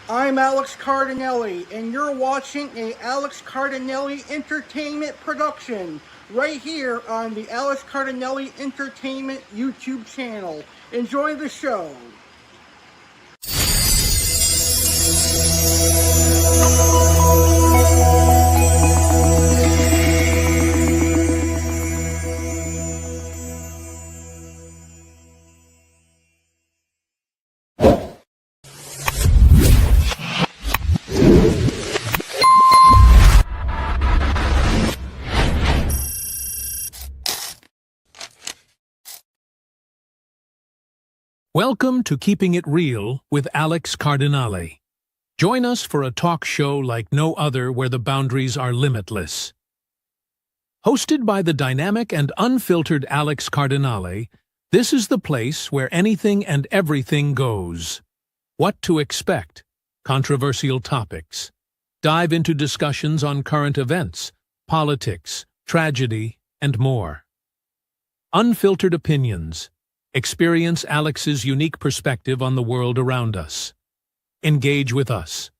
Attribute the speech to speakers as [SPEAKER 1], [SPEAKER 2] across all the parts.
[SPEAKER 1] I'm Alex Cardinale, and you're watching a Alex Cardinale Entertainment production right here on the Alex Cardinale Entertainment YouTube channel. Enjoy the show.
[SPEAKER 2] Welcome to Keeping It Real with Alex Cardinale. Join us for a talk show like no other where the boundaries are limitless. Hosted by the dynamic and unfiltered Alex Cardinale, this is the place where anything and everything goes. What to expect? Controversial topics. Dive into discussions on current events, politics, tragedy, and more. Unfiltered opinions. Experience Alex's unique perspective on the world around us. Engage with us.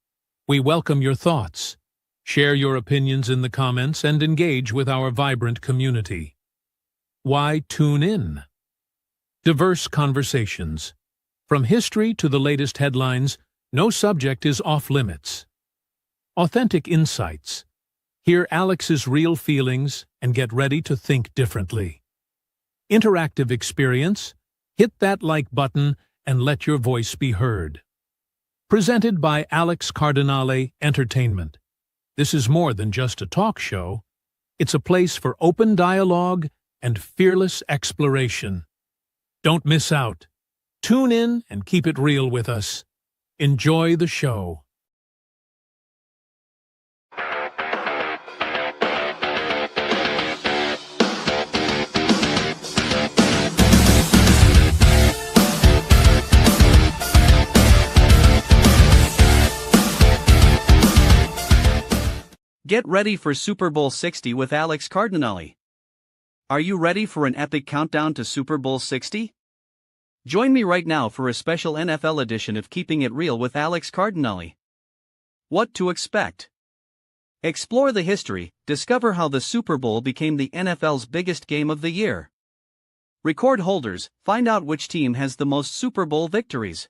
[SPEAKER 2] We welcome your thoughts. Share your opinions in the comments and engage with our vibrant community. Why tune in? Diverse conversations. From history to the latest headlines, no subject is off limits. Authentic insights. Hear Alex's real feelings and get ready to think differently. Interactive experience. Hit that like button and let your voice be heard. Presented by Alex Cardinale Entertainment. This is more than just a talk show. It's a place for open dialogue and fearless exploration. Don't miss out. Tune in and keep it real with us. Enjoy the show.
[SPEAKER 3] Get ready for Super Bowl 60 with Alex Cardinale. Are you ready for an epic countdown to Super Bowl 60? Join me right now for a special NFL edition of Keeping It Real with Alex Cardinale. What to expect? Explore the history, discover how the Super Bowl became the NFL's biggest game of the year. Record holders, find out which team has the most Super Bowl victories.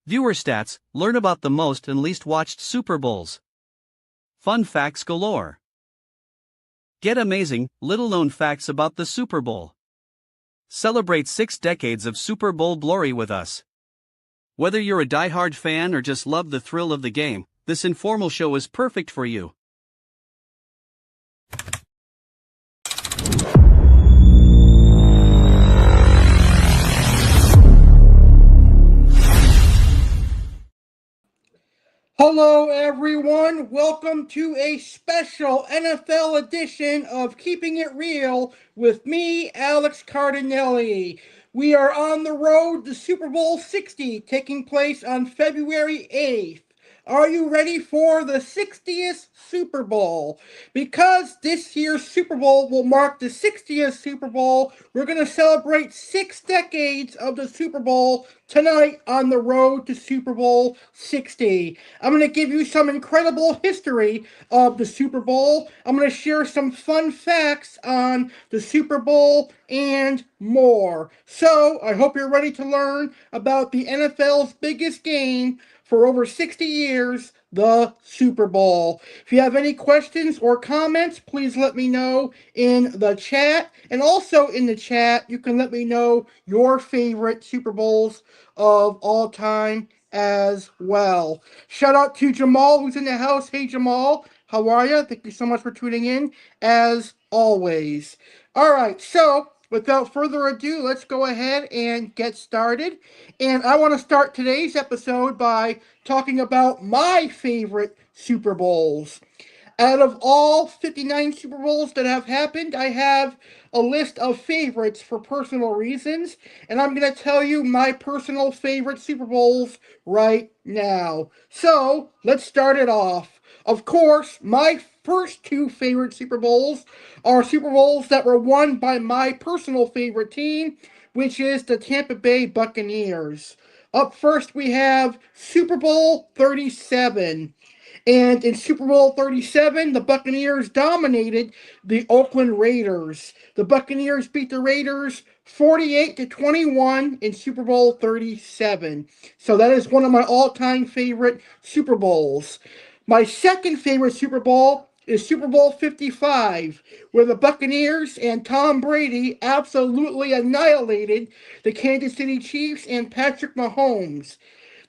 [SPEAKER 3] Viewer stats, learn about the most and least watched Super Bowls. Fun facts galore. Get amazing, little-known facts about the Super Bowl. Celebrate 6 decades of Super Bowl glory with us. Whether you're a die-hard fan or just love the thrill of the game, this informal show is perfect for you.
[SPEAKER 1] Hello, everyone. Welcome to a special NFL edition of Keeping It Real with me, Alex Cardinale. We are on the road to Super Bowl 60, taking place on February 8th. Are you ready for the 60th Super Bowl? Because this year's Super Bowl will mark the 60th Super Bowl, we're going to celebrate 6 decades of the Super Bowl tonight on the road to Super Bowl 60. I'm going to give you some incredible history of the Super Bowl. I'm going to share some fun facts on the Super Bowl and more. So, I hope you're ready to learn about the NFL's biggest game for over 60 years, the Super Bowl. If you have any questions or comments, please let me know in the chat. And also in the chat, you can let me know your favorite Super Bowls of all time as well. Shout out to Jamal, who's in the house. Hey, Jamal, how are you? Thank you so much for tuning in, as always. All right, so without further ado, let's go ahead and get started. And I want to start today's episode by talking about my favorite Super Bowls. Out of all 59 Super Bowls that have happened, I have a list of favorites for personal reasons, and I'm going to tell you my personal favorite Super Bowls right now. So, let's start it off. Of course, my first 2 favorite Super Bowls are Super Bowls that were won by my personal favorite team, which is the Tampa Bay Buccaneers. Up first, we have Super Bowl 37. And in Super Bowl 37, the Buccaneers dominated the Oakland Raiders. The Buccaneers beat the Raiders 48 to 21 in Super Bowl 37. So that is one of my all-time favorite Super Bowls. My second favorite Super Bowl is Super Bowl 55, where the Buccaneers and Tom Brady absolutely annihilated the Kansas City Chiefs and Patrick Mahomes.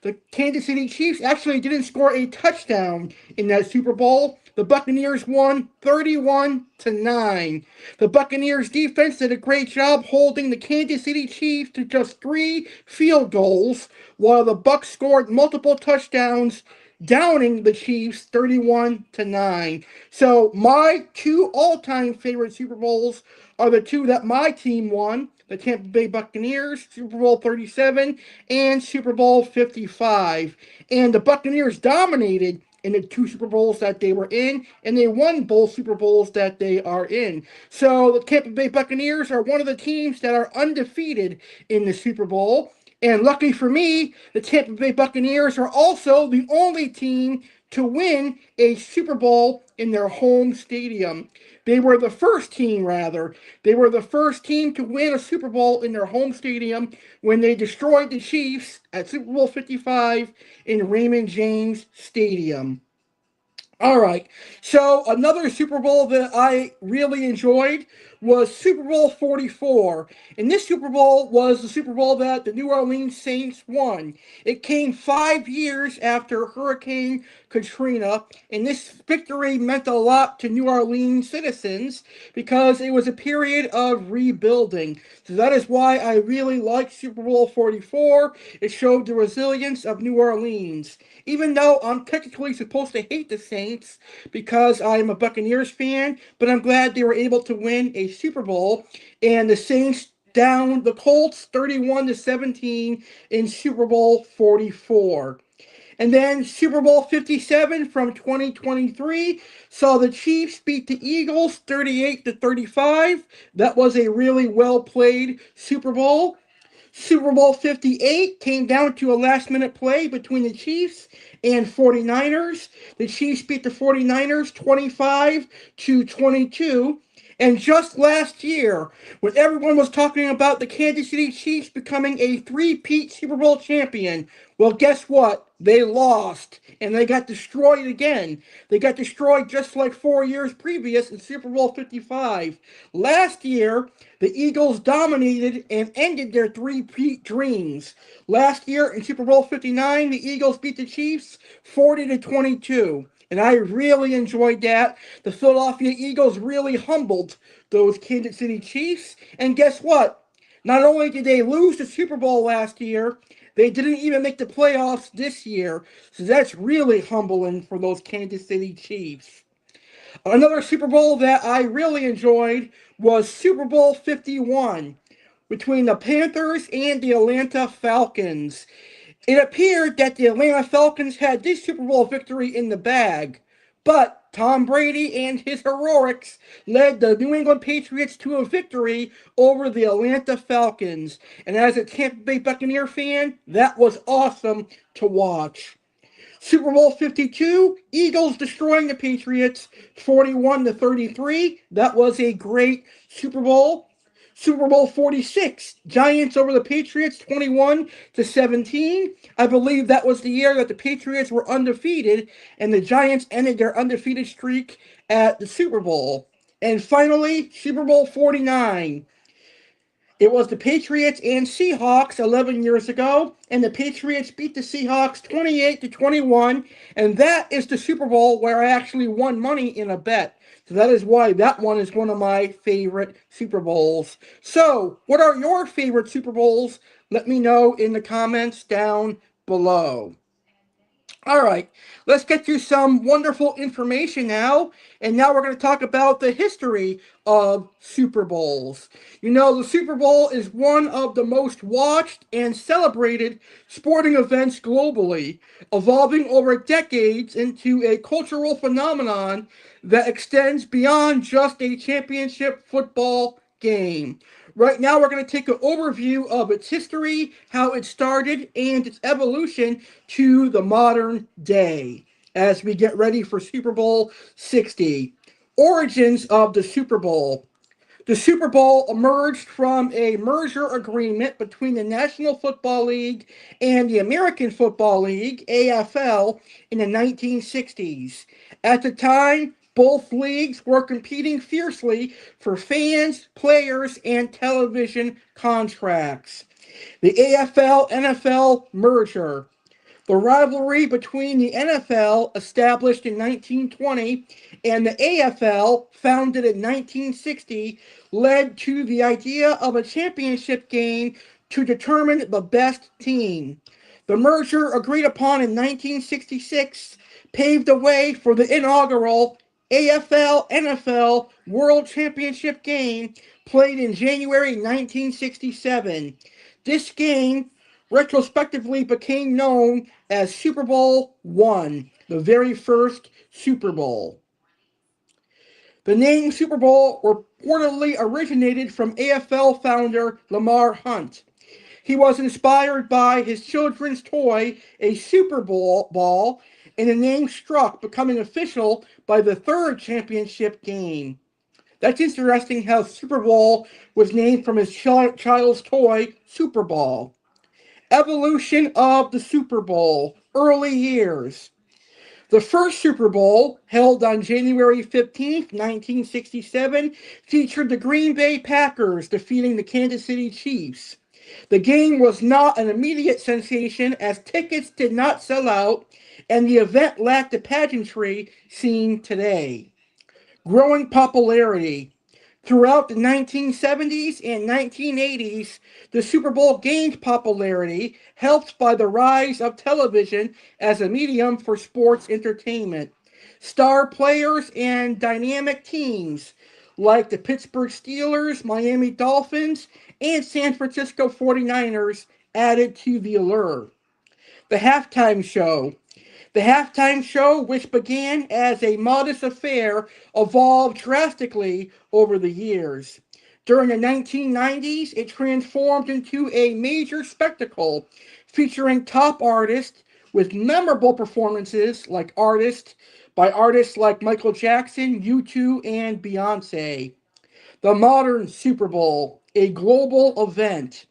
[SPEAKER 1] The Kansas City Chiefs actually didn't score a touchdown in that Super Bowl. The Buccaneers won 31 to 9. The Buccaneers defense did a great job holding the Kansas City Chiefs to just 3 field goals, while the Bucs scored multiple touchdowns, downing the Chiefs 31 to 9. So my two all-time favorite Super Bowls are the two that my team won, the Tampa Bay Buccaneers, Super Bowl 37 and Super Bowl 55. And the Buccaneers dominated in the two Super Bowls that they were in, and they won both Super Bowls that they are in. So the Tampa Bay Buccaneers are one of the teams that are undefeated in the Super Bowl. And luckily for me, the Tampa Bay Buccaneers are also the only team to win a Super Bowl in their home stadium. They were the first team, rather. They were the first team to win a Super Bowl in their home stadium when they destroyed the Chiefs at Super Bowl 55 in Raymond James Stadium. All right. So another Super Bowl that I really enjoyed was Super Bowl 44. And this Super Bowl was the Super Bowl that the New Orleans Saints won. It came 5 years after Hurricane Katrina, and this victory meant a lot to New Orleans citizens because it was a period of rebuilding. So that is why I really like Super Bowl 44. It showed the resilience of New Orleans. Even though I'm technically supposed to hate the Saints because I'm a Buccaneers fan, but I'm glad they were able to win a Super Bowl, and the Saints down the Colts 31 to 17 in Super Bowl 44. And then Super Bowl 57 from 2023 saw the Chiefs beat the Eagles 38 to 35. That was a really well played Super Bowl. Super Bowl 58 came down to a last minute play between the Chiefs and 49ers. The Chiefs beat the 49ers 25 to 22. And just last year, when everyone was talking about the Kansas City Chiefs becoming a three-peat Super Bowl champion, well, guess what? They lost, and they got destroyed again. They got destroyed just like 4 years previous in Super Bowl 55. Last year, the Eagles dominated and ended their three-peat dreams. Last year in Super Bowl 59, the Eagles beat the Chiefs 40 to 22. And I really enjoyed that. The Philadelphia Eagles really humbled those Kansas City Chiefs. And guess what? Not only did they lose the Super Bowl last year, they didn't even make the playoffs this year. So that's really humbling for those Kansas City Chiefs. Another Super Bowl that I really enjoyed was Super Bowl 51 between the Panthers and the Atlanta Falcons. It appeared that the Atlanta Falcons had this Super Bowl victory in the bag, but Tom Brady and his heroics led the New England Patriots to a victory over the Atlanta Falcons. And as a Tampa Bay Buccaneer fan, that was awesome to watch. Super Bowl 52, Eagles destroying the Patriots 41 to 33. That was a great Super Bowl. Super Bowl 46, Giants over the Patriots 21 to 17. I believe that was the year that the Patriots were undefeated and the Giants ended their undefeated streak at the Super Bowl. And finally, Super Bowl 49. It was the Patriots and Seahawks 11 years ago, and the Patriots beat the Seahawks 28 to 21, and that is the Super Bowl where I actually won money in a bet. So that is why that one is one of my favorite Super Bowls. So, what are your favorite Super Bowls? Let me know in the comments down below. All right, let's get you some wonderful information now. And now we're going to talk about the history of Super Bowls. You know, the Super Bowl is one of the most watched and celebrated sporting events globally, evolving over decades into a cultural phenomenon that extends beyond just a championship football game. Right now, we're going to take an overview of its history, how it started, and its evolution to the modern day as we get ready for Super Bowl 60. Origins of the Super Bowl. The Super Bowl emerged from a merger agreement between the National Football League and the American Football League, AFL, in the 1960s. At the time, both leagues were competing fiercely for fans, players, and television contracts. The AFL NFL merger. The rivalry between the NFL, established in 1920, and the AFL, founded in 1960, led to the idea of a championship game to determine the best team. The merger, agreed upon in 1966, paved the way for the inaugural AFL NFL World Championship game played in January 1967. This game retrospectively became known as Super Bowl I, the very first Super Bowl. The name Super Bowl reportedly originated from AFL founder Lamar Hunt. He was inspired by his children's toy, a Super Bowl ball, and the name struck, becoming official by the third championship game. That's interesting how Super Bowl was named from his child's toy, Super Ball. Evolution of the Super Bowl, early years. The first Super Bowl, held on January 15th, 1967, featured the Green Bay Packers defeating the Kansas City Chiefs. The game was not an immediate sensation as tickets did not sell out and the event lacked the pageantry seen today. Growing popularity. Throughout the 1970s and 1980s, the Super Bowl gained popularity, helped by the rise of television as a medium for sports entertainment. Star players and dynamic teams like the Pittsburgh Steelers, Miami Dolphins, and San Francisco 49ers added to the allure. The halftime show. The halftime show, which began as a modest affair, evolved drastically over the years. During the 1990s, it transformed into a major spectacle featuring top artists with memorable performances by artists like Michael Jackson, U2, and Beyonce. The modern Super Bowl, a global event.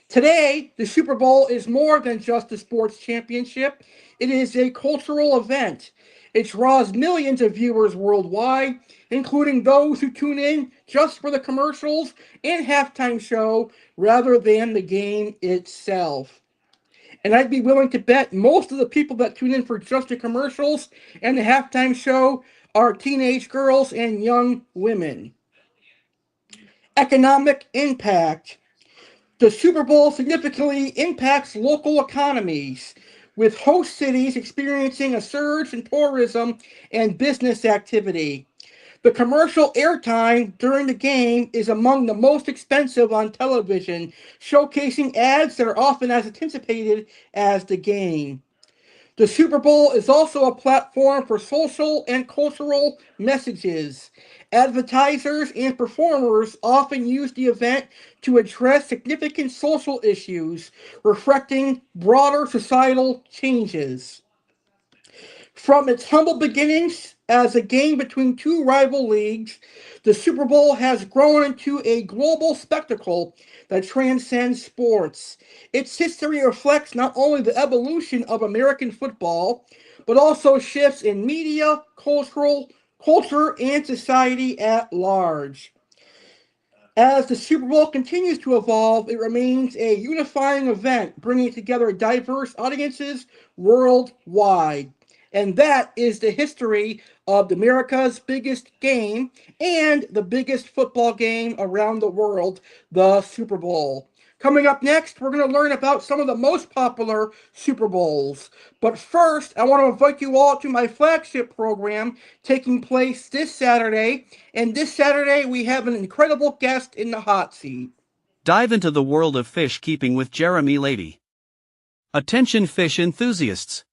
[SPEAKER 1] Today, the Super Bowl is more than just a sports championship. It is a cultural event. It draws millions of viewers worldwide, including those who tune in just for the commercials and halftime show rather than the game itself. And I'd be willing to bet most of the people that tune in for just the commercials and the halftime show are teenage girls and young women. Economic impact. The Super Bowl significantly impacts local economies, with host cities experiencing a surge in tourism and business activity. The commercial airtime during the game is among the most expensive on television, showcasing ads that are often as anticipated as the game. The Super Bowl is also a platform for social and cultural messages. Advertisers and performers often use the event to address significant social issues, reflecting broader societal changes. From its humble beginnings as a game between two rival leagues, the Super Bowl has grown into a global spectacle that transcends sports. Its history reflects not only the evolution of American football, but also shifts in media, culture, and society at large. As the Super Bowl continues to evolve, it remains a unifying event, bringing together diverse audiences worldwide. And that is the history of America's biggest game and the biggest football game around the world, the Super Bowl. Coming up next, we're going to learn about some of the most popular Super Bowls. But first, I want to invite you all to my flagship program taking place this Saturday. And this Saturday, we have an incredible guest in the hot seat.
[SPEAKER 3] Dive into the world of fish keeping with Jeremy Lady. Attention fish enthusiasts!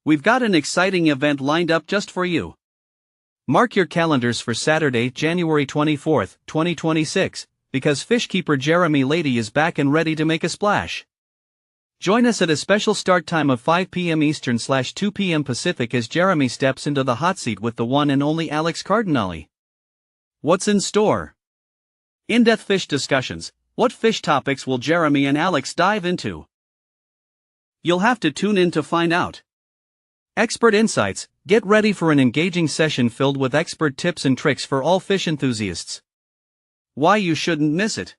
[SPEAKER 3] We've got an exciting event lined up just for you. Mark your calendars for Saturday, January 24th, 2026. because fish keeper Jeremy Lady is back and ready to make a splash. Join us at a special start time of 5 p.m. Eastern/2 p.m. Pacific as Jeremy steps into the hot seat with the one and only Alex Cardinale. What's in store? In-depth fish discussions. What fish topics will Jeremy and Alex dive into? You'll have to tune in to find out. Expert insights. Get ready for an engaging session filled with expert tips and tricks for all fish enthusiasts. Why you shouldn't miss it.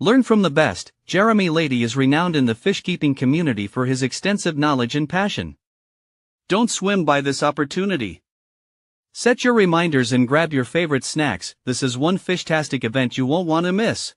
[SPEAKER 3] Learn from the best. Jeremy Lady is renowned in the fish-keeping community for his extensive knowledge and passion. Don't swim by this opportunity. Set your reminders and grab your favorite snacks. This is one fish-tastic event you won't want to miss.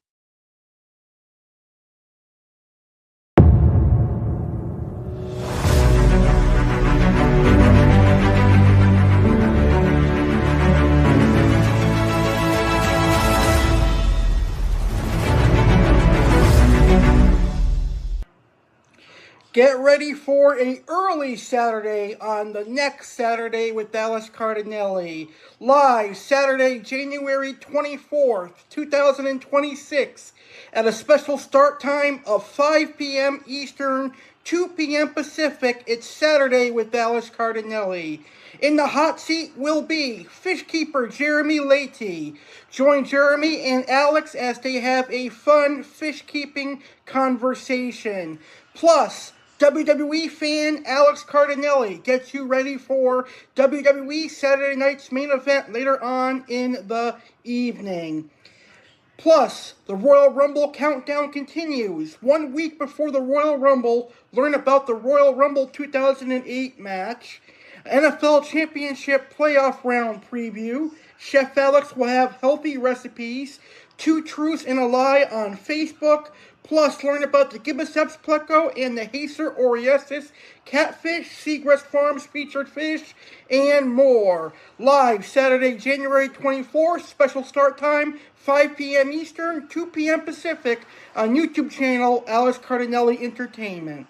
[SPEAKER 1] Get ready for an early Saturday on the next Saturday with Alex Cardinale. Live Saturday, January 24th, 2026 at a special start time of 5 p.m. Eastern, 2 p.m. Pacific. It's Saturday with Alex Cardinale. In the hot seat will be fish keeper Jeremy Lady. Join Jeremy and Alex as they have a fun fish keeping conversation. Plus, WWE fan Alex Cardinale gets you ready for WWE Saturday night's main event later on in the evening. Plus, the Royal Rumble countdown continues. 1 week before the Royal Rumble, learn about the Royal Rumble 2008 match, NFL Championship playoff round preview. Chef Alex will have healthy recipes, 2 truths and a lie on Facebook. Plus, learn about the Gibbous pleco and the Hacer Oriesis catfish, Seagrass Farms featured fish, and more. Live Saturday, January 24th, special start time, 5 p.m. Eastern, 2 p.m. Pacific, on YouTube channel Alex Cardinale Entertainment.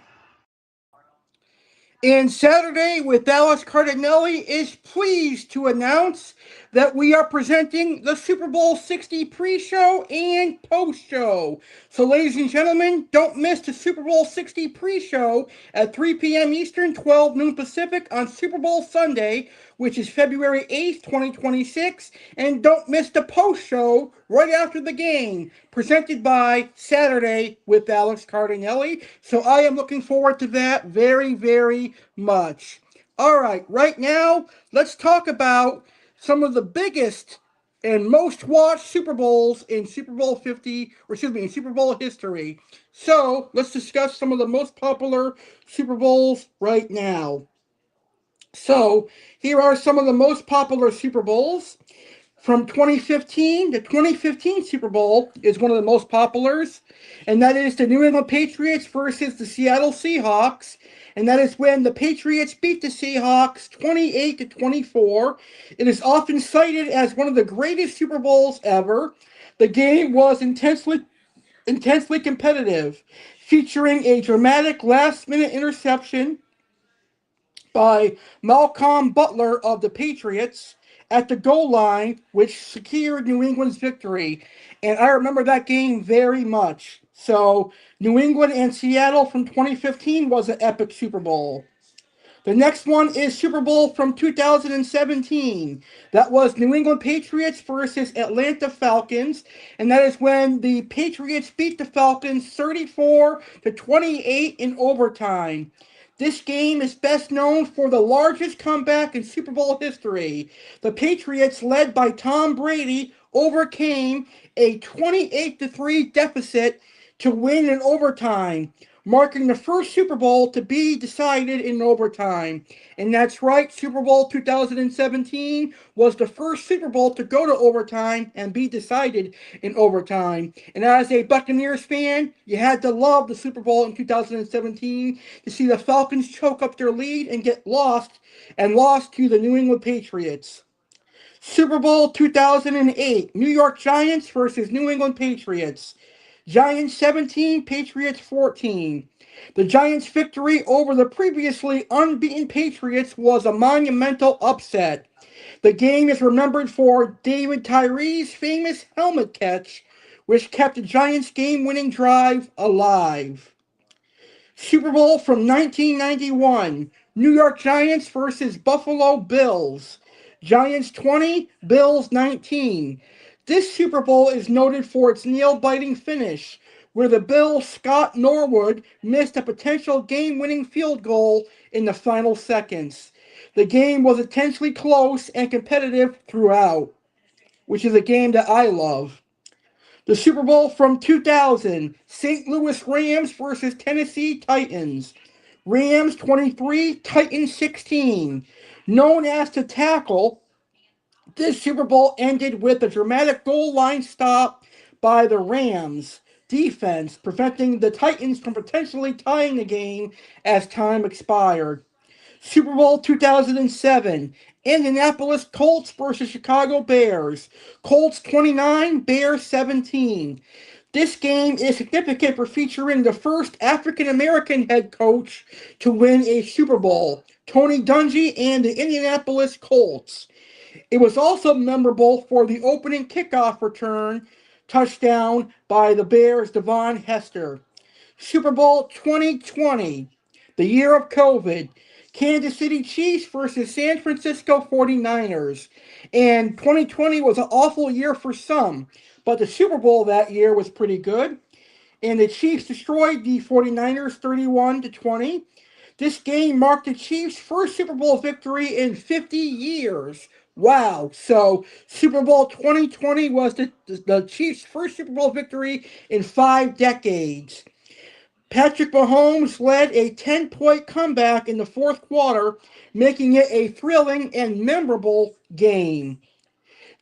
[SPEAKER 1] And Saturday with Alex Cardinale is pleased to announce that we are presenting the Super Bowl 60 pre-show and post-show. So ladies and gentlemen, don't miss the Super Bowl 60 pre-show at 3 p.m. Eastern, 12 noon Pacific on Super Bowl Sunday, which is February 8th, 2026. And don't miss the post-show right after the game, presented by Saturday with Alex Cardinale. So I am looking forward to that very, very much. All right, right now, let's talk about some of the biggest and most watched Super Bowls in Super Bowl in Super Bowl history. So let's discuss some of the most popular Super Bowls right now. So here are some of the most popular Super Bowls. From 2015, the 2015 Super Bowl is one of the most populars, and that is the New England Patriots versus the Seattle Seahawks, and that is when the Patriots beat the Seahawks 28-24. It is often cited as one of the greatest Super Bowls ever. The game was intensely competitive, featuring a dramatic last-minute interception by Malcolm Butler of the Patriots at the goal line, which secured New England's victory. And I remember that game very much. So, New England and Seattle from 2015 was an epic Super Bowl. The next one is Super Bowl from 2017. That was New England Patriots versus Atlanta Falcons. And that is when the Patriots beat the Falcons 34-28 in overtime. This game is best known for the largest comeback in Super Bowl history. The Patriots, led by Tom Brady, overcame a 28-3 deficit to win in overtime, marking the first Super Bowl to be decided in overtime. And that's right, Super Bowl 2017 was the first Super Bowl to go to overtime and be decided in overtime. And as a Buccaneers fan, you had to love the Super Bowl in 2017 to see the Falcons choke up their lead and get lost to the New England Patriots. Super Bowl 2008, New York Giants versus New England Patriots. Giants 17, Patriots 14. The Giants' victory over the previously unbeaten Patriots was a monumental upset. The game is remembered for David Tyree's famous helmet catch, which kept the Giants' game-winning drive alive. Super Bowl from 1991, New York Giants versus Buffalo Bills. Giants 20, Bills 19. This Super Bowl is noted for its nail-biting finish, where the Bills' Scott Norwood missed a potential game-winning field goal in the final seconds. The game was intensely close and competitive throughout, which is a game that I love. The Super Bowl from 2000, St. Louis Rams versus Tennessee Titans. Rams 23, Titans 16. Known as the tackle, this Super Bowl ended with a dramatic goal line stop by the Rams defense, preventing the Titans from potentially tying the game as time expired. Super Bowl 2007, Indianapolis Colts versus Chicago Bears. Colts 29, Bears 17. This game is significant for featuring the first African-American head coach to win a Super Bowl, Tony Dungy and the Indianapolis Colts. It was also memorable for the opening kickoff return touchdown by the Bears' Devon Hester. Super Bowl 2020, the year of COVID. Kansas City Chiefs versus San Francisco 49ers. And 2020 was an awful year for some, but the Super Bowl that year was pretty good. And the Chiefs destroyed the 49ers 31-20. This game marked the Chiefs' first Super Bowl victory in 50 years. Wow. So Super Bowl 2020 was the Chiefs' first Super Bowl victory in 5 decades. Patrick Mahomes led a 10-point comeback in the fourth quarter, making it a thrilling and memorable game.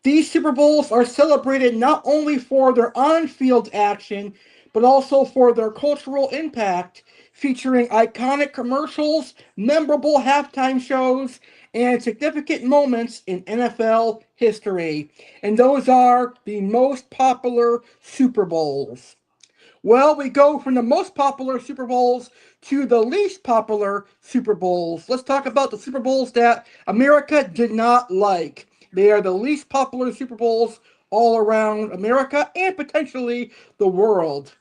[SPEAKER 1] These Super Bowls are celebrated not only for their on-field action, but also for their cultural impact, featuring iconic commercials, memorable halftime shows, and significant moments in NFL history. And those are the most popular Super Bowls. Well, we go from the most popular Super Bowls to the least popular Super Bowls. Let's talk about the Super Bowls that America did not like. They are the least popular Super Bowls all around America and potentially the world.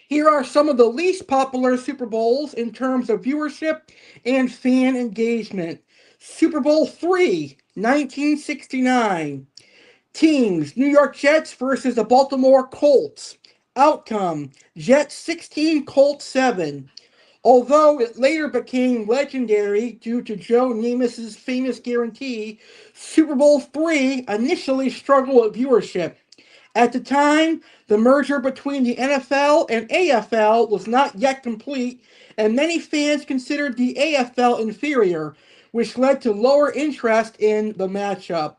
[SPEAKER 1] Here are some of the least popular Super Bowls in terms of viewership and fan engagement. Super Bowl III, 1969. Teams, New York Jets versus the Baltimore Colts. Outcome, Jets 16, Colts 7. Although it later became legendary due to Joe Namath's famous guarantee, Super Bowl III initially struggled with viewership. At the time, the merger between the NFL and AFL was not yet complete, and many fans considered the AFL inferior, which led to lower interest in the matchup.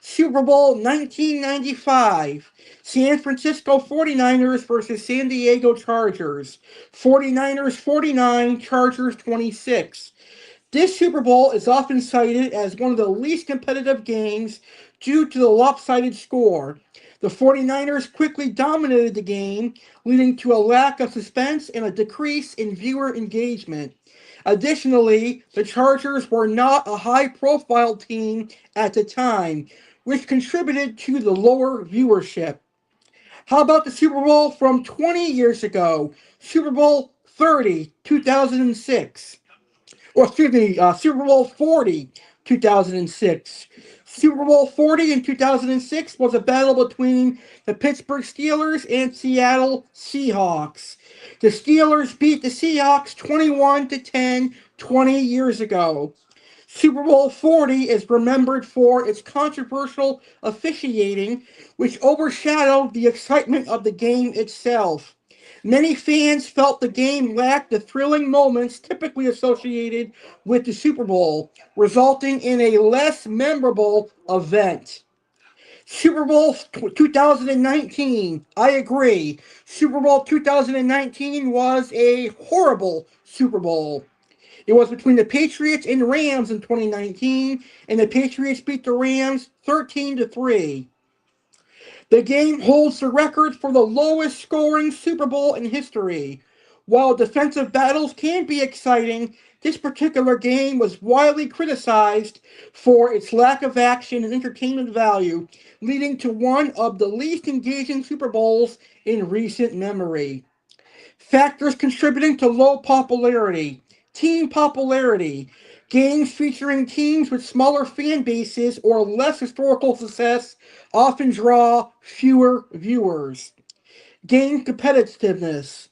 [SPEAKER 1] Super Bowl 1995, San Francisco 49ers versus San Diego Chargers. 49ers 49, Chargers 26. This Super Bowl is often cited as one of the least competitive games due to the lopsided score. The 49ers quickly dominated the game, leading to a lack of suspense and a decrease in viewer engagement. Additionally, the Chargers were not a high-profile team at the time, which contributed to the lower viewership. How about the Super Bowl from 20 years ago? Super Bowl 30, 2006. Or excuse me, Super Bowl 40, 2006. Super Bowl 40 in 2006 was a battle between the Pittsburgh Steelers and Seattle Seahawks. The Steelers beat the Seahawks 21-10 20 years ago. Super Bowl 40 is remembered for its controversial officiating, which overshadowed the excitement of the game itself. Many fans felt the game lacked the thrilling moments typically associated with the Super Bowl, resulting in a less memorable event. Super Bowl 2019, I agree. Super Bowl 2019 was a horrible Super Bowl. It was between the Patriots and Rams in 2019, and the Patriots beat the Rams 13-3. The game holds the record for the lowest scoring Super Bowl in history. While defensive battles can be exciting, This particular game was widely criticized for its lack of action and entertainment value, leading to one of the least engaging Super Bowls in recent memory. Factors contributing to low popularity: team popularity. Games featuring teams with smaller fan bases or less historical success often draw fewer viewers. Game competitiveness.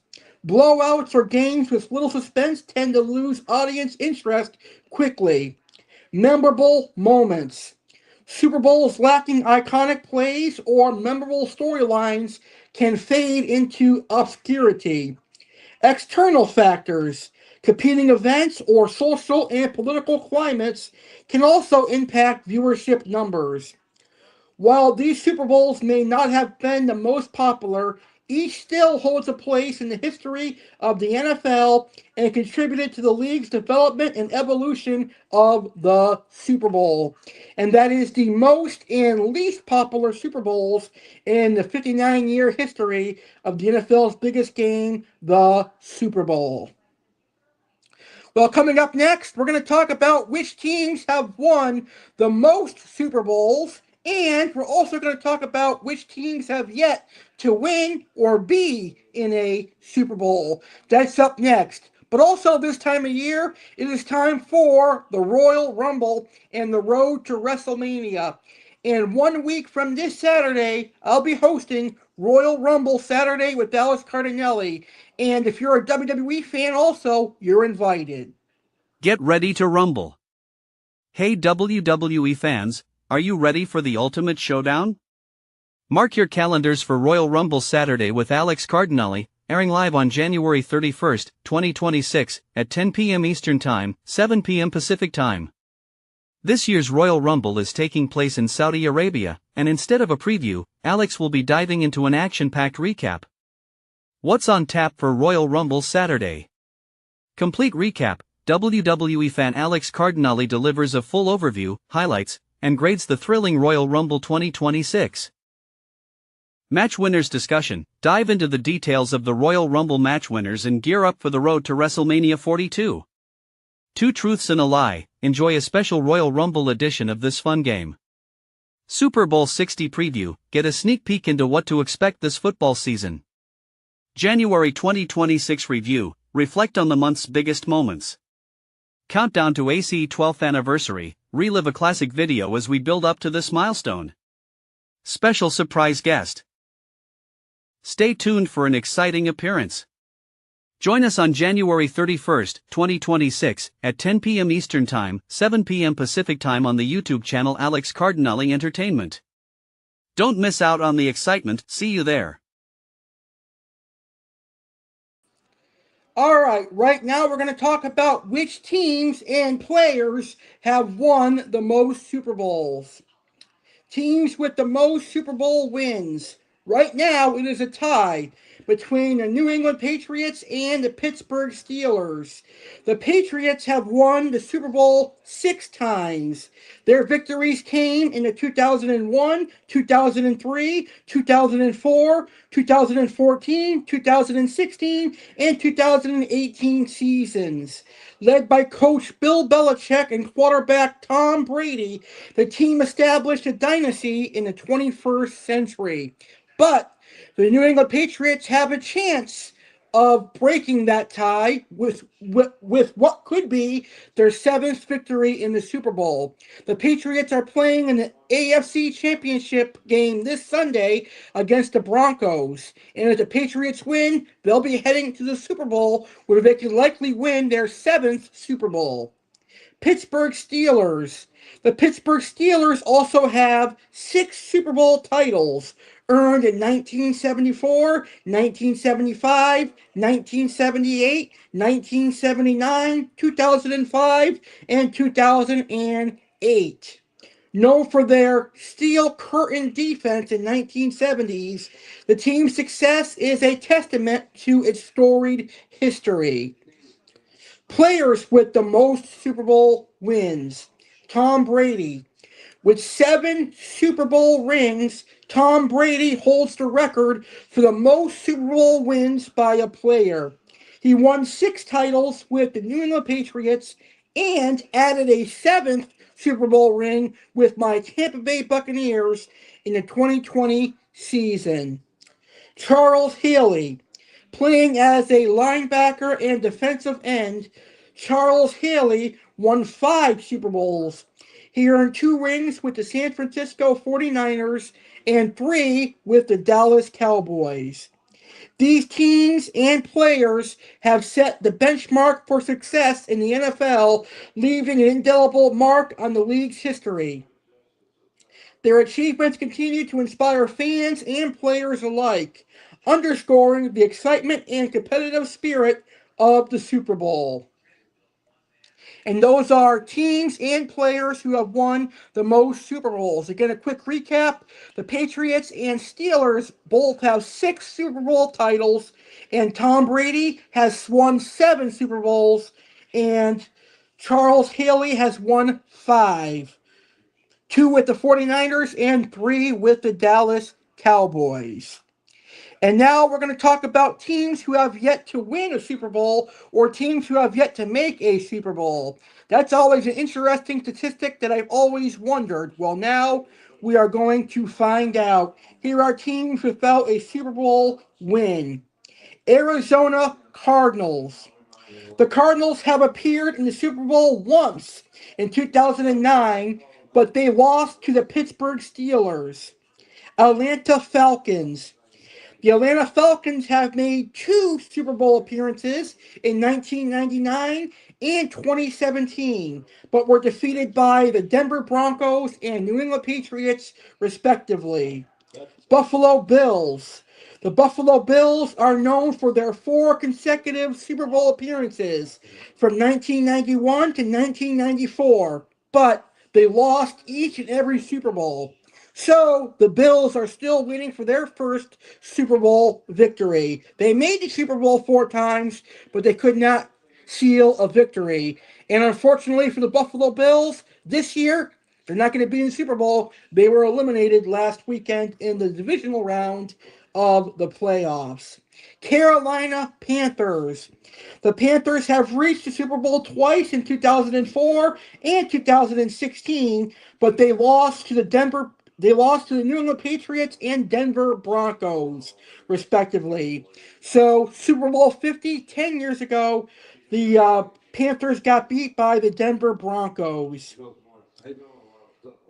[SPEAKER 1] Blowouts or games with little suspense tend to lose audience interest quickly. Memorable moments. Super Bowls lacking iconic plays or memorable storylines can fade into obscurity. External factors, competing events, or social and political climates can also impact viewership numbers. While these Super Bowls may not have been the most popular, each still holds a place in the history of the NFL and contributed to the league's development and evolution of the Super Bowl. And that is the most and least popular Super Bowls in the 59-year history of the NFL's biggest game, the Super Bowl. Well, coming up next, we're going to talk about which teams have won the most Super Bowls, and we're also going to talk about which teams have yet to win or be in a Super Bowl. That's up next. But also, this time of year, it is time for the Royal Rumble and the road to WrestleMania. And 1 week from this Saturday, I'll be hosting Royal Rumble Saturday with Alex Cardinale. And if you're a WWE fan also, you're invited.
[SPEAKER 3] Get ready to rumble. Hey WWE fans, are you ready for the ultimate showdown? Mark your calendars for Royal Rumble Saturday with Alex Cardinale, airing live on January 31st, 2026, at 10 p.m. Eastern Time, 7 p.m. Pacific Time. This year's Royal Rumble is taking place in Saudi Arabia, and instead of a preview, Alex will be diving into an action-packed recap. What's on tap for Royal Rumble Saturday? Complete recap. WWE fan Alex Cardinale delivers a full overview, highlights, and grades the thrilling Royal Rumble 2026. Match winners discussion. Dive into the details of the Royal Rumble match winners and gear up for the road to WrestleMania 42. Two truths and a lie. Enjoy a special Royal Rumble edition of this fun game. Super Bowl 60 preview. Get a sneak peek into what to expect this football season. January 2026 review. Reflect on the month's biggest moments. Countdown to A.C.E 12th anniversary. Relive a classic video as we build up to this milestone. Special surprise guest. Stay tuned for an exciting appearance. Join us on January 31st, 2026, at 10 p.m. Eastern Time, 7 p.m. Pacific Time on the YouTube channel Alex Cardinale Entertainment. Don't miss out on the excitement. See you there.
[SPEAKER 1] Alright, right now we're going to talk about which teams and players have won the most Super Bowls. Teams with the most Super Bowl wins. Right now, it is a tie between the New England Patriots and the Pittsburgh Steelers. The Patriots have won the Super Bowl 6 times. Their victories came in the 2001, 2003, 2004, 2014, 2016, and 2018 seasons. Led by coach Bill Belichick and quarterback Tom Brady, the team established a dynasty in the 21st century. But the New England Patriots have a chance of breaking that tie with what could be their 7th victory in the Super Bowl. The Patriots are playing in the AFC Championship game this Sunday against the Broncos. And if the Patriots win, they'll be heading to the Super Bowl where they can likely win their 7th Super Bowl. Pittsburgh Steelers. The Pittsburgh Steelers also have 6 Super Bowl titles, earned in 1974, 1975, 1978, 1979, 2005, and 2008. Known for their steel curtain defense in 1970s, the team's success is a testament to its storied history. Players with the most Super Bowl wins. Tom Brady. With 7 Super Bowl rings, Tom Brady holds the record for the most Super Bowl wins by a player. He won 6 titles with the New England Patriots and added a 7th Super Bowl ring with my Tampa Bay Buccaneers in the 2020 season. Charles Haley, playing as a linebacker and defensive end, Charles Haley won 5 Super Bowls. He earned 2 rings with the San Francisco 49ers and 3 with the Dallas Cowboys. These teams and players have set the benchmark for success in the NFL, leaving an indelible mark on the league's history. Their achievements continue to inspire fans and players alike, underscoring the excitement and competitive spirit of the Super Bowl. And those are teams and players who have won the most Super Bowls. Again, a quick recap. The Patriots and Steelers both have 6 Super Bowl titles, and Tom Brady has won 7 Super Bowls, and Charles Haley has won 5. 2 with the 49ers and 3 with the Dallas Cowboys. And now we're going to talk about teams who have yet to win a Super Bowl or teams who have yet to make a Super Bowl. That's always an interesting statistic that I've always wondered. Well, now we are going to find out. Here are teams without a Super Bowl win. Arizona Cardinals. The Cardinals have appeared in the Super Bowl once in 2009, but they lost to the Pittsburgh Steelers. Atlanta Falcons. The Atlanta Falcons have made 2 Super Bowl appearances in 1999 and 2017, but were defeated by the Denver Broncos and New England Patriots, respectively. Buffalo Bills. The Buffalo Bills are known for their 4 consecutive Super Bowl appearances from 1991 to 1994, but they lost each and every Super Bowl. So the Bills are still waiting for their first Super Bowl victory. They made the Super Bowl 4 times, but they could not seal a victory. And unfortunately for the Buffalo Bills, this year, they're not going to be in the Super Bowl. They were eliminated last weekend in the divisional round of the playoffs. Carolina Panthers. The Panthers have reached the Super Bowl twice in 2004 and 2016, but they lost to the New England Patriots and Denver Broncos, respectively. So, Super Bowl 50, 10 years ago, the Panthers got beat by the Denver Broncos.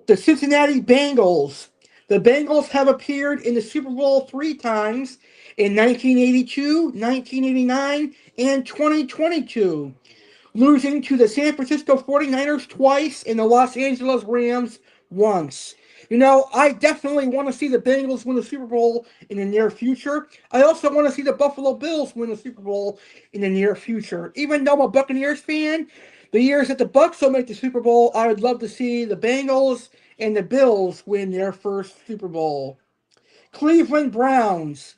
[SPEAKER 1] The Cincinnati Bengals. The Bengals have appeared in the Super Bowl 3 times in 1982, 1989, and 2022, losing to the San Francisco 49ers twice and the Los Angeles Rams once. You know, I definitely want to see the Bengals win the Super Bowl in the near future. I also want to see the Buffalo Bills win the Super Bowl in the near future. Even though I'm a Buccaneers fan, the years that the Bucs will make the Super Bowl, I would love to see the Bengals and the Bills win their first Super Bowl. Cleveland Browns.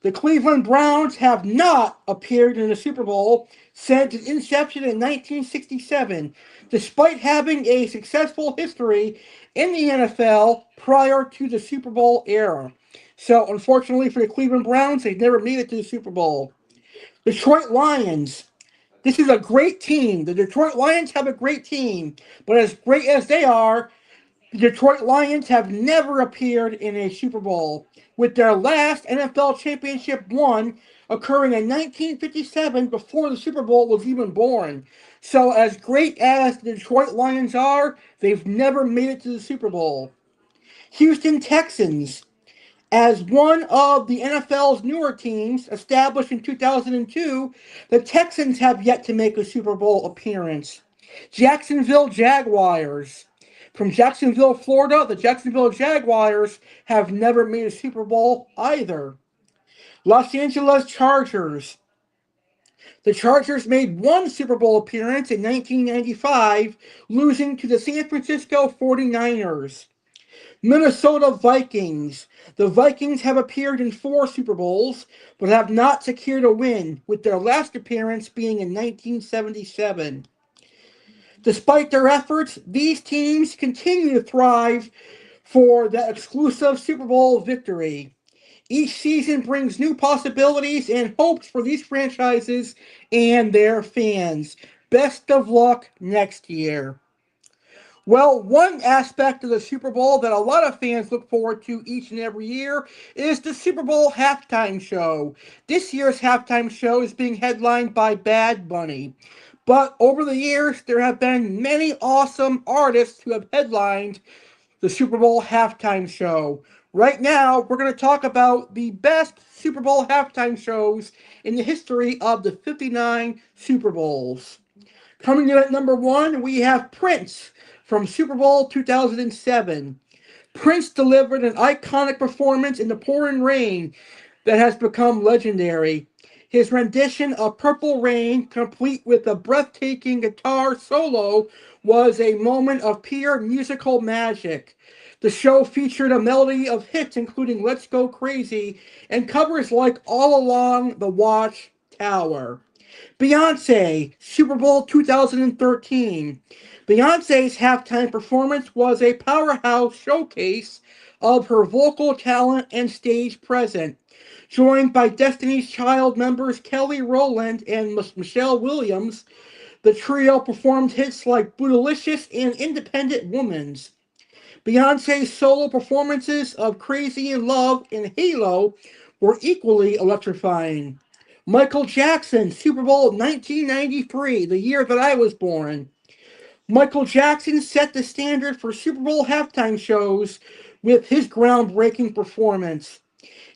[SPEAKER 1] The Cleveland Browns have not appeared in the Super Bowl since its inception in 1967, despite having a successful history in the NFL prior to the Super Bowl era. So, unfortunately for the Cleveland Browns, they've never made it to the Super Bowl. Detroit Lions. This is a great team. The Detroit Lions have a great team, but as great as they are, the Detroit Lions have never appeared in a Super Bowl, with their last NFL championship won occurring in 1957 before the Super Bowl was even born. So, as great as the Detroit Lions are, they've never made it to the Super Bowl. Houston Texans. As one of the NFL's newer teams, established in 2002, the Texans have yet to make a Super Bowl appearance. Jacksonville Jaguars. From Jacksonville, Florida, the Jacksonville Jaguars have never made a Super Bowl either. Los Angeles Chargers. The Chargers made 1 Super Bowl appearance in 1995, losing to the San Francisco 49ers. Minnesota Vikings. The Vikings have appeared in 4 Super Bowls, but have not secured a win, with their last appearance being in 1977. Despite their efforts, these teams continue to thrive for that exclusive Super Bowl victory. Each season brings new possibilities and hopes for these franchises and their fans. Best of luck next year. Well, one aspect of the Super Bowl that a lot of fans look forward to each and every year is the Super Bowl halftime show. This year's halftime show is being headlined by Bad Bunny. But over the years, there have been many awesome artists who have headlined the Super Bowl halftime show. Right now, we're going to talk about the best Super Bowl halftime shows in the history of the 59 Super Bowls. Coming in at number one, we have Prince from Super Bowl 2007. Prince delivered an iconic performance in the pouring rain that has become legendary. His rendition of Purple Rain, complete with a breathtaking guitar solo, was a moment of pure musical magic. The show featured a medley of hits including Let's Go Crazy and covers like All Along the Watchtower. Beyonce, Super Bowl 2013. Beyonce's halftime performance was a powerhouse showcase of her vocal talent and stage presence. Joined by Destiny's Child members Kelly Rowland and Michelle Williams, the trio performed hits like Bootylicious and Independent Woman's. Beyonce's solo performances of Crazy in Love and Halo were equally electrifying. Michael Jackson, Super Bowl 1993, the year that I was born. Michael Jackson set the standard for Super Bowl halftime shows with his groundbreaking performance.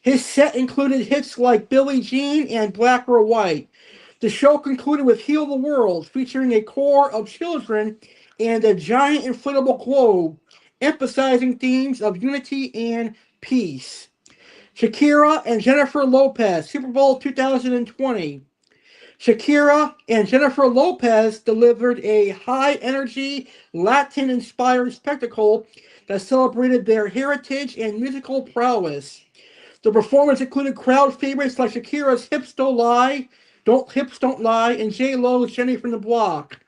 [SPEAKER 1] His set included hits like Billie Jean and Black or White. The show concluded with Heal the World, featuring a choir of children and a giant inflatable globe, emphasizing themes of unity and peace. Shakira and Jennifer Lopez, Super Bowl 2020. Shakira and Jennifer Lopez delivered a high-energy, Latin-inspired spectacle that celebrated their heritage and musical prowess. The performance included crowd favorites like Shakira's Hips Don't Lie, and J-Lo's Jenny from the Block.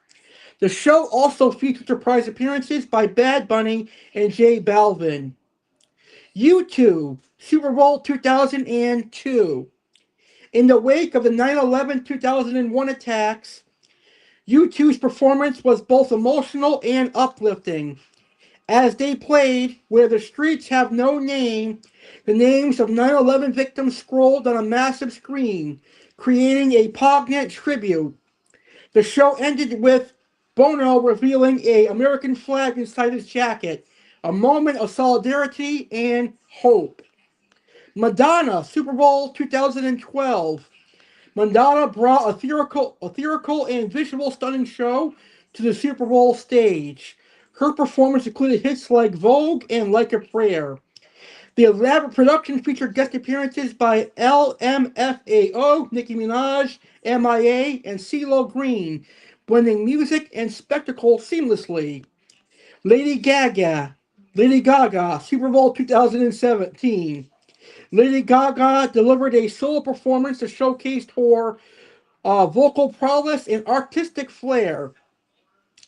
[SPEAKER 1] The show also featured surprise appearances by Bad Bunny and J Balvin. U2, Super Bowl 2002. In the wake of the 9/11 2001 attacks, U2's performance was both emotional and uplifting. As they played Where the Streets Have No Name, the names of 9/11 victims scrolled on a massive screen, creating a poignant tribute. The show ended with Bono revealing an American flag inside his jacket, a moment of solidarity and hope. Madonna, Super Bowl 2012. Madonna brought ethereal and visual stunning show to the Super Bowl stage. Her performance included hits like Vogue and Like a Prayer. The elaborate production featured guest appearances by LMFAO, Nicki Minaj, MIA, and CeeLo Green, blending music and spectacle seamlessly. Lady Gaga, Super Bowl 2017. Lady Gaga delivered a solo performance that showcased her vocal prowess and artistic flair.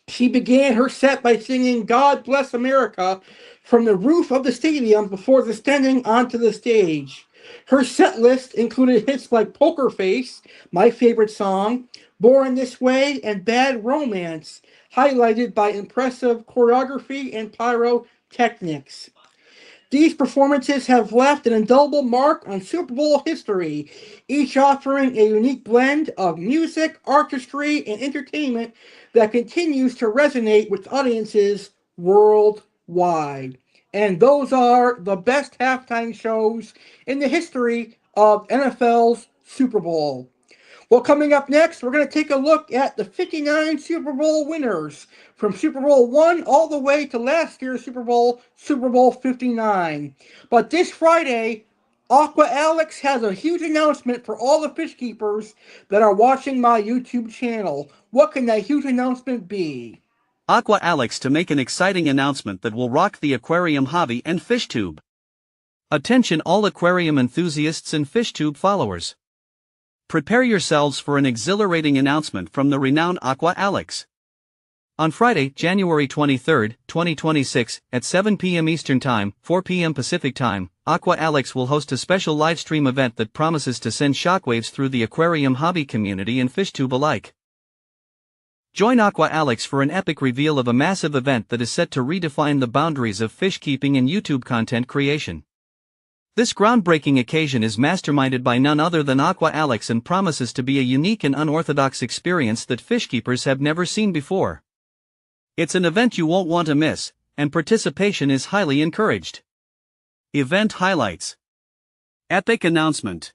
[SPEAKER 1] She began her set by singing God Bless America from the roof of the stadium before descending onto the stage. Her set list included hits like Poker Face, my favorite song, Born This Way, and Bad Romance, highlighted by impressive choreography and pyrotechnics. These performances have left an indelible mark on Super Bowl history, each offering a unique blend of music, artistry, and entertainment that continues to resonate with audiences worldwide. And those are the best halftime shows in the history of NFL's Super Bowl. Well, coming up next, we're going to take a look at the 59 Super Bowl winners from Super Bowl 1 all the way to last year's Super Bowl 59. But this Friday, Aqua Alex has a huge announcement for all the fish keepers that are watching my YouTube channel. What can that huge announcement be?
[SPEAKER 3] Aqua Alex to make an exciting announcement that will rock the aquarium hobby and fishtube. Attention all aquarium enthusiasts and fishtube followers. Prepare yourselves for an exhilarating announcement from the renowned Aqua Alex. On Friday, January 23, 2026, at 7 p.m. Eastern Time, 4 p.m. Pacific Time, Aqua Alex will host a special live stream event that promises to send shockwaves through the aquarium hobby community and fishtube alike. Join Aqua Alex for an epic reveal of a massive event that is set to redefine the boundaries of fish keeping and YouTube content creation. This groundbreaking occasion is masterminded by none other than Aqua Alex and promises to be a unique and unorthodox experience that fish keepers have never seen before. It's an event you won't want to miss, and participation is highly encouraged. Event highlights. Epic announcement.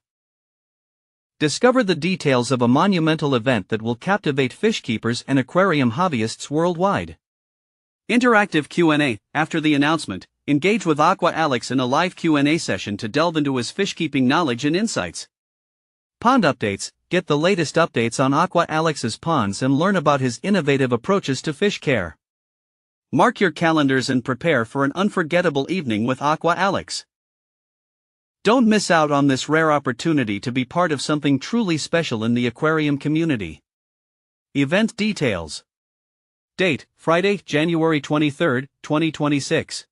[SPEAKER 3] Discover the details of a monumental event that will captivate fish keepers and aquarium hobbyists worldwide. Interactive Q&A. After the announcement, engage with Aqua Alex in a live Q&A session to delve into his fish keeping knowledge and insights. Pond updates. Get the latest updates on Aqua Alex's ponds and learn about his innovative approaches to fish care. Mark your calendars and prepare for an unforgettable evening with Aqua Alex. Don't miss out on this rare opportunity to be part of something truly special in the aquarium community. Event details. Date, Friday, January 23, 2026.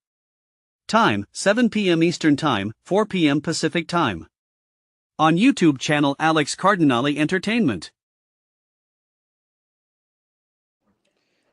[SPEAKER 3] Time, 7 p.m. Eastern Time, 4 p.m. Pacific Time. On YouTube channel Alex Cardinale Entertainment.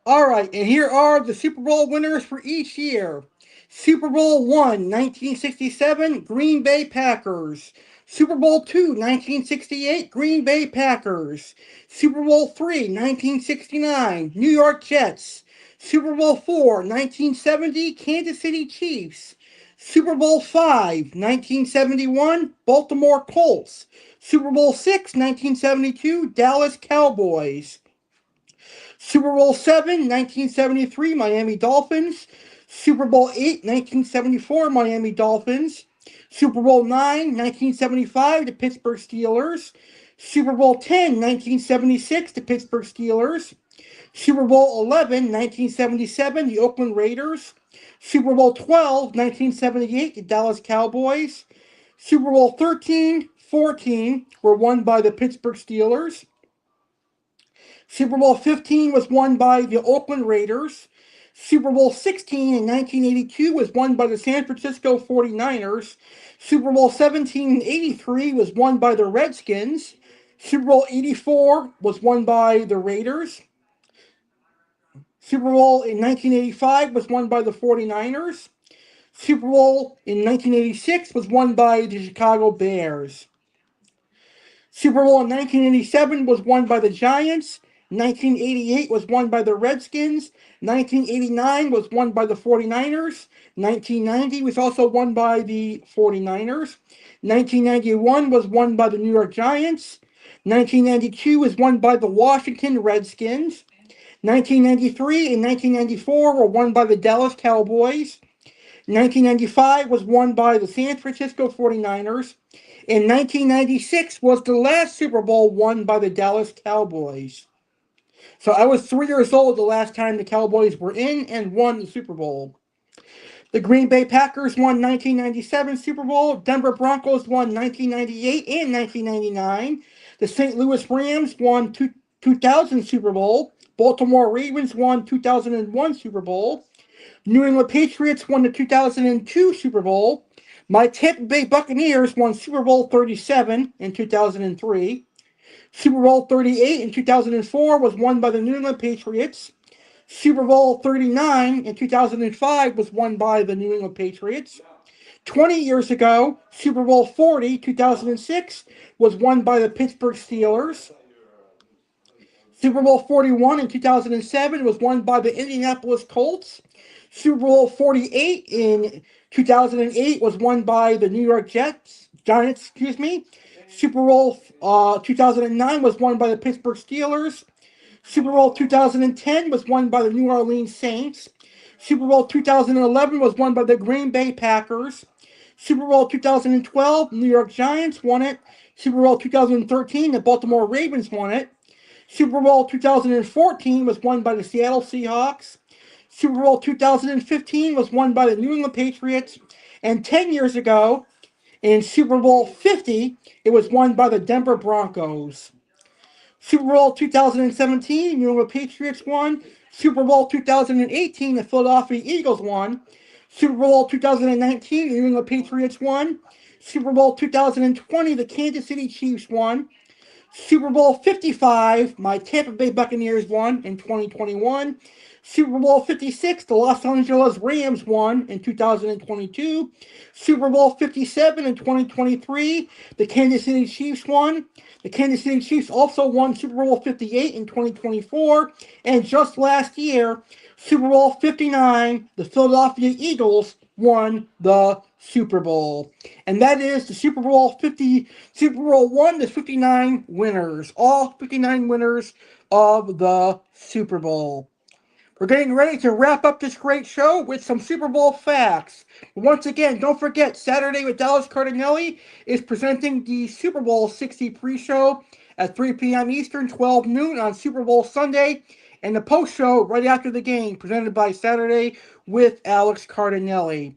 [SPEAKER 1] Alright, and here are the Super Bowl winners for each year. Super Bowl I, 1967, Green Bay Packers. Super Bowl II, 1968, Green Bay Packers. Super Bowl III, 1969, New York Jets. Super Bowl IV, 1970, Kansas City Chiefs. Super Bowl V, 1971, Baltimore Colts. Super Bowl VI, 1972, Dallas Cowboys. Super Bowl VII, 1973, Miami Dolphins. Super Bowl VIII, 1974, Miami Dolphins. Super Bowl IX, 1975, the Pittsburgh Steelers. Super Bowl X, 1976, the Pittsburgh Steelers. Super Bowl XI, 1977, the Oakland Raiders. Super Bowl XII, 1978, the Dallas Cowboys. Super Bowl XIII, 14 were won by the Pittsburgh Steelers. Super Bowl 15 was won by the Oakland Raiders. Super Bowl 16 in 1982 was won by the San Francisco 49ers. Super Bowl 17 in 83 was won by the Redskins. Super Bowl 84 was won by the Raiders. Super Bowl in 1985 was won by the 49ers. Super Bowl in 1986 was won by the Chicago Bears. Super Bowl in 1987 was won by the Giants. 1988 was won by the Redskins. 1989 was won by the 49ers. 1990 was also won by the 49ers. 1991 was won by the New York Giants. 1992 was won by the Washington Redskins. 1993 and 1994 were won by the Dallas Cowboys. 1995 was won by the San Francisco 49ers. And 1996 was the last Super Bowl won by the Dallas Cowboys. So I was 3 years old the last time the Cowboys were in and won the Super Bowl. The Green Bay Packers won 1997 Super Bowl. Denver Broncos won 1998 and 1999. The St. Louis Rams won 2000 Super Bowl. Baltimore Ravens won 2001 Super Bowl. New England Patriots won the 2002 Super Bowl. My Tampa Bay Buccaneers won Super Bowl 37 in 2003. Super Bowl 38 in 2004 was won by the New England Patriots. Super Bowl 39 in 2005 was won by the New England Patriots. 20 years ago, Super Bowl 40, 2006, was won by the Pittsburgh Steelers. Super Bowl 41 in 2007 was won by the Indianapolis Colts. Super Bowl 48 in 2008 was won by the New York Giants. Super Bowl 2009 was won by the Pittsburgh Steelers. Super Bowl 2010 was won by the New Orleans Saints. Super Bowl 2011 was won by the Green Bay Packers. Super Bowl 2012, New York Giants won it. Super Bowl 2013, the Baltimore Ravens won it. Super Bowl 2014 was won by the Seattle Seahawks. Super Bowl 2015 was won by the New England Patriots. And 10 years ago, in Super Bowl 50, it was won by the Denver Broncos. Super Bowl 2017, New England Patriots won. Super Bowl 2018, the Philadelphia Eagles won. Super Bowl 2019, the New England Patriots won. Super Bowl 2020, the Kansas City Chiefs won. Super Bowl 55, my Tampa Bay Buccaneers won in 2021. Super Bowl 56, the Los Angeles Rams won in 2022. Super Bowl 57 in 2023, the Kansas City Chiefs won. The Kansas City Chiefs also won Super Bowl 58 in 2024. And just last year, Super Bowl 59, the Philadelphia Eagles won the Super Bowl. And that is the Super Bowl 1 to 59 winners. All 59 winners of the Super Bowl. We're getting ready to wrap up this great show with some Super Bowl facts. Once again, don't forget, Saturday with Alex Cardinale is presenting the Super Bowl 60 pre-show at 3 p.m. Eastern, 12 noon on Super Bowl Sunday, and the post-show right after the game, presented by Saturday with Alex Cardinale.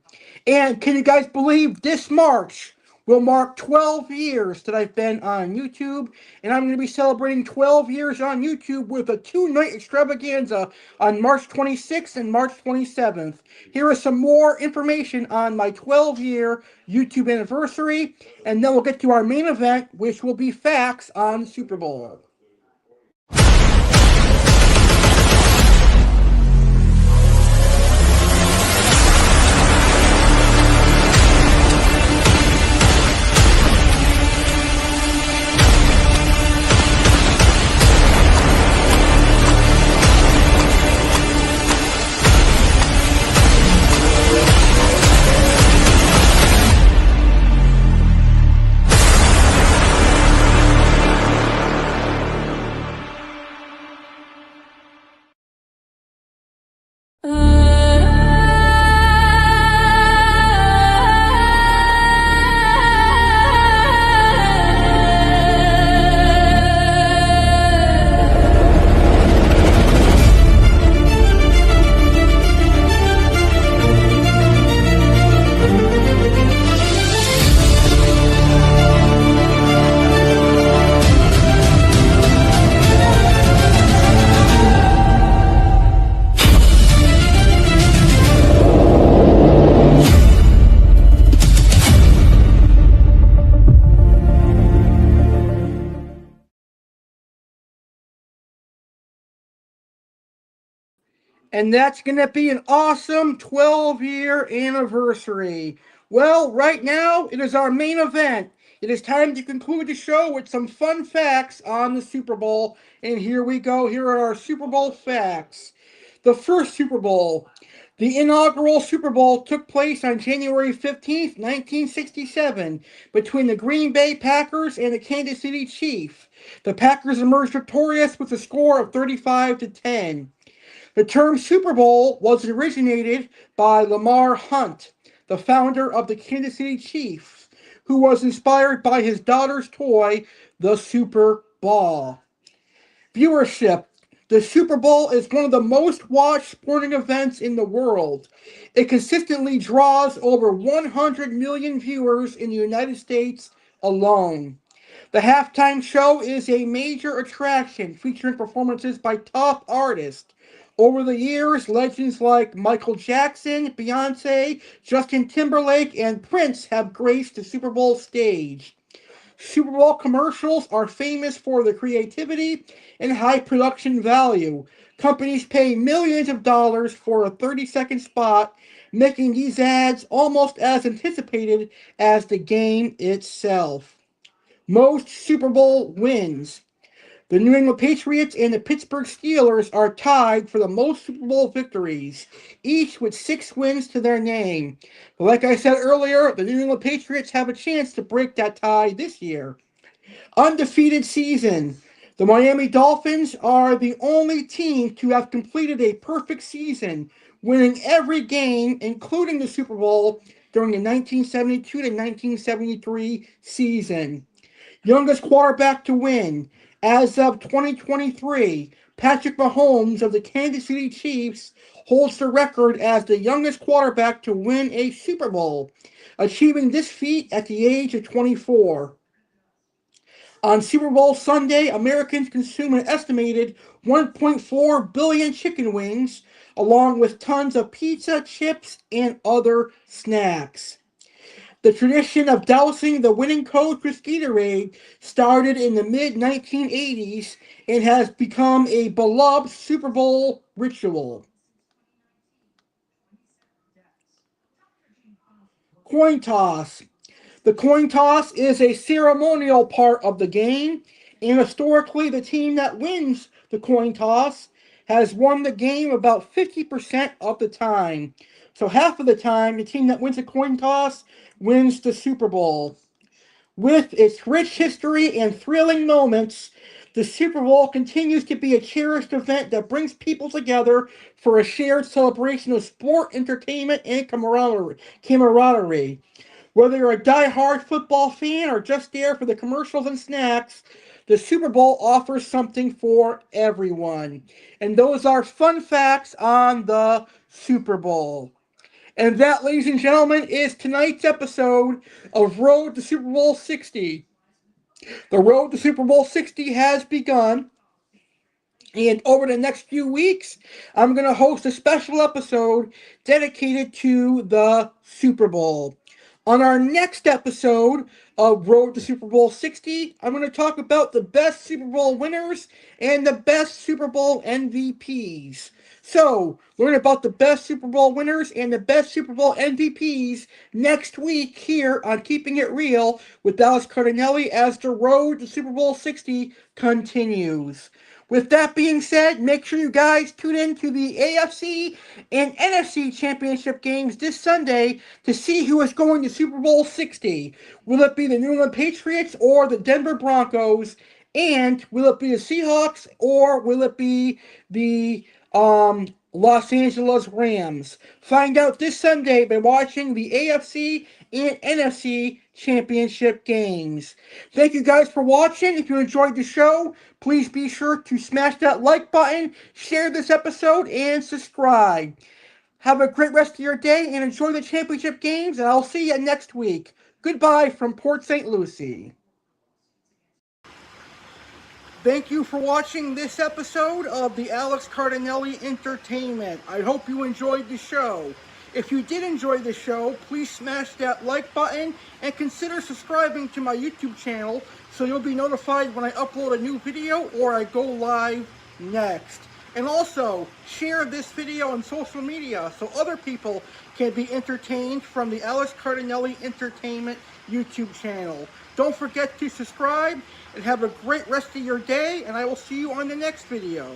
[SPEAKER 1] And can you guys believe this March will mark 12 years that I've been on YouTube, and I'm going to be celebrating 12 years on YouTube with a 2-night extravaganza on March 26th and March 27th. Here is some more information on my 12-year YouTube anniversary, and then we'll get to our main event, which will be facts on the Super Bowl. And that's going to be an awesome 12-year anniversary. Well, right now, it is our main event. It is time to conclude the show with some fun facts on the Super Bowl. And here we go. Here are our Super Bowl facts. The first Super Bowl. The inaugural Super Bowl took place on January 15th, 1967, between the Green Bay Packers and the Kansas City Chiefs. The Packers emerged victorious with a score of 35-10. The term Super Bowl was originated by Lamar Hunt, the founder of the Kansas City Chiefs, who was inspired by his daughter's toy, the Super Ball. Viewership. The Super Bowl is one of the most watched sporting events in the world. It consistently draws over 100 million viewers in the United States alone. The halftime show is a major attraction, featuring performances by top artists. Over the years, legends like Michael Jackson, Beyonce, Justin Timberlake, and Prince have graced the Super Bowl stage. Super Bowl commercials are famous for their creativity and high production value. Companies pay millions of dollars for a 30-second spot, making these ads almost as anticipated as the game itself. Most Super Bowl wins. The New England Patriots and the Pittsburgh Steelers are tied for the most Super Bowl victories, each with 6 wins to their name. But like I said earlier, the New England Patriots have a chance to break that tie this year. Undefeated season. The Miami Dolphins are the only team to have completed a perfect season, winning every game, including the Super Bowl, during the 1972 to 1973 season. Youngest quarterback to win. As of 2023, Patrick Mahomes of the Kansas City Chiefs holds the record as the youngest quarterback to win a Super Bowl, achieving this feat at the age of 24. On Super Bowl Sunday, Americans consume an estimated 1.4 billion chicken wings, along with tons of pizza, chips, and other snacks. The tradition of dousing the winning coach with Gatorade started in the mid 1980s and has become a beloved Super Bowl ritual. Coin toss. The coin toss is a ceremonial part of the game, and historically, the team that wins the coin toss has won the game about 50% of the time. So, half of the time, the team that wins the coin toss wins the Super Bowl. With its rich history and thrilling moments, the Super Bowl continues to be a cherished event that brings people together for a shared celebration of sport, entertainment, and camaraderie. Whether you're a die-hard football fan or just there for the commercials and snacks, the Super Bowl offers something for everyone. And those are fun facts on the Super Bowl. And that, ladies and gentlemen, is tonight's episode of Road to Super Bowl 60. The road to Super Bowl 60 has begun. And over the next few weeks, I'm going to host a special episode dedicated to the Super Bowl. On our next episode of Road to Super Bowl 60, I'm going to talk about the best Super Bowl winners and the best Super Bowl MVPs. So, learn about the best Super Bowl winners and the best Super Bowl MVPs next week here on Keeping It Real with Alex Cardinale as the road to Super Bowl 60 continues. With that being said, make sure you guys tune in to the AFC and NFC championship games this Sunday to see who is going to Super Bowl 60. Will it be the New England Patriots or the Denver Broncos? And will it be the Seahawks or will it be the Los Angeles Rams? Find out this Sunday by watching the AFC and NFC championship games. Thank you guys for watching. If you enjoyed the show, please be sure to smash that like button, share this episode, and subscribe. Have a great rest of your day and enjoy the championship games, and I'll see you next week. Goodbye from Port St. Lucie. Thank you for watching this episode of the Alex Cardinale Entertainment. I hope you enjoyed the show. If you did enjoy the show, please smash that like button and consider subscribing to my YouTube channel so you'll be notified when I upload a new video or I go live next. And also, share this video on social media so other people can be entertained from the Alex Cardinale Entertainment YouTube channel. Don't forget to subscribe and have a great rest of your day, and I will see you on the next video.